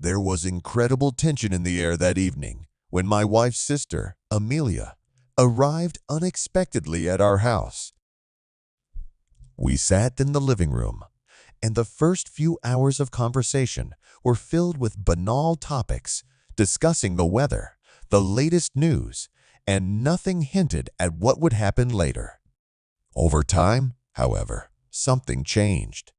There was incredible tension in the air that evening when my wife's sister, Amelia, arrived unexpectedly at our house. We sat in the living room, and the first few hours of conversation were filled with banal topics, discussing the weather, the latest news, and nothing hinted at what would happen later. Over time, however, something changed.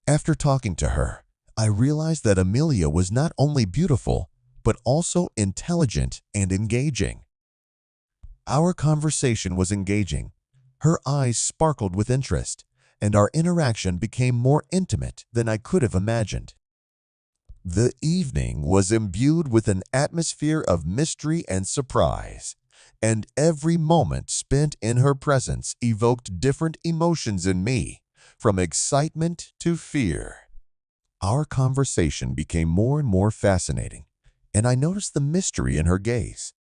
After talking to her, I realized that Amelia was not only beautiful, but also intelligent and engaging. Our conversation was engaging. Her eyes sparkled with interest, and our interaction became more intimate than I could have imagined. The evening was imbued with an atmosphere of mystery and surprise, and every moment spent in her presence evoked different emotions in me, from excitement to fear. Our conversation became more and more fascinating, and I noticed the mystery in her gaze.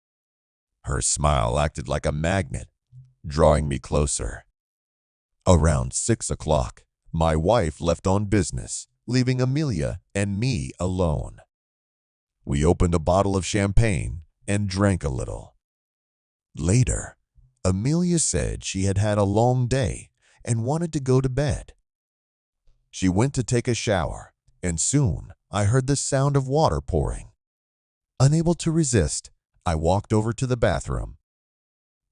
Her smile acted like a magnet, drawing me closer. Around 6 o'clock, my wife left on business, leaving Amelia and me alone. We opened a bottle of champagne and drank a little. Later, Amelia said she had had a long day and wanted to go to bed. She went to take a shower, and soon I heard the sound of water pouring. Unable to resist, I walked over to the bathroom.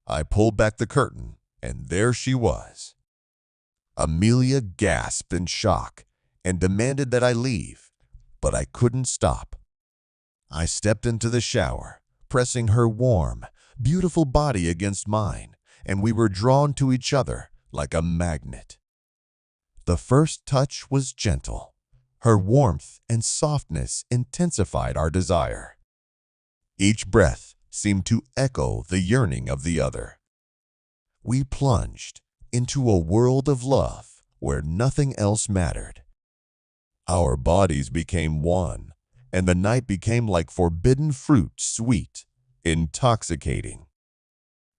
I pulled back the curtain, and there she was. Amelia gasped in shock and demanded that I leave, but I couldn't stop. I stepped into the shower, pressing her warm, beautiful body against mine, and we were drawn to each other like a magnet. The first touch was gentle. Her warmth and softness intensified our desire. Each breath seemed to echo the yearning of the other. We plunged into a world of love where nothing else mattered. Our bodies became one, and the night became like forbidden fruit, sweet, intoxicating.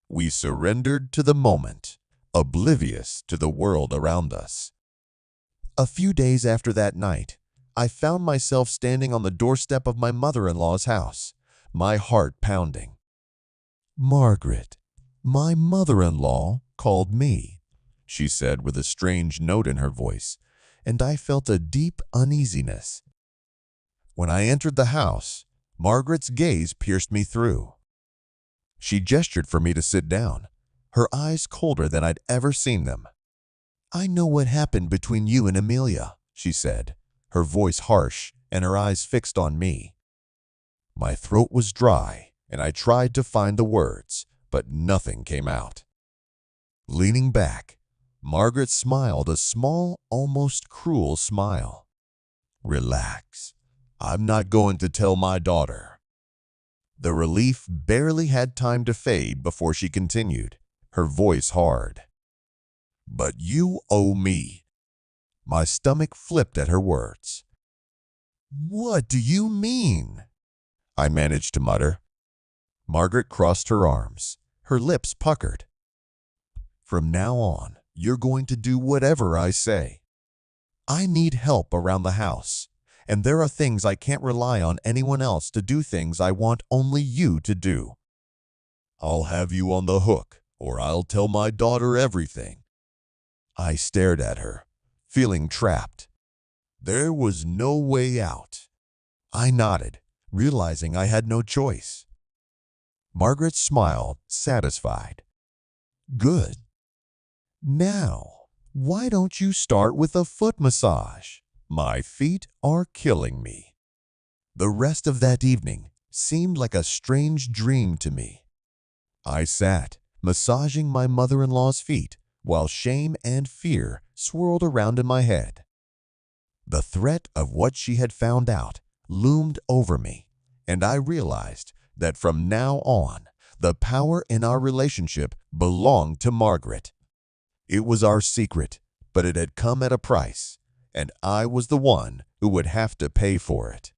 We surrendered to the moment, oblivious to the world around us. A few days after that night, I found myself standing on the doorstep of my mother-in-law's house, my heart pounding. "Margaret, my mother-in-law called me," she said with a strange note in her voice, and I felt a deep uneasiness. When I entered the house, Margaret's gaze pierced me through. She gestured for me to sit down, her eyes colder than I'd ever seen them. "I know what happened between you and Amelia," she said, her voice harsh and her eyes fixed on me. My throat was dry, and I tried to find the words, but nothing came out. Leaning back, Margaret smiled a small, almost cruel smile. "Relax. I'm not going to tell my daughter." The relief barely had time to fade before she continued, her voice hard. "But you owe me." My stomach flipped at her words. "What do you mean?" I managed to mutter. Margaret crossed her arms, her lips puckered. "From now on, you're going to do whatever I say. I need help around the house, and there are things I can't rely on anyone else to do, things I want only you to do. I'll have you on the hook, or I'll tell my daughter everything." I stared at her, feeling trapped. There was no way out. I nodded, realizing I had no choice. Margaret smiled, satisfied. "Good. Now, why don't you start with a foot massage? My feet are killing me." The rest of that evening seemed like a strange dream to me. I sat, massaging my mother-in-law's feet, while shame and fear swirled around in my head. The threat of what she had found out loomed over me, and I realized that from now on, the power in our relationship belonged to Margaret. It was our secret, but it had come at a price, and I was the one who would have to pay for it.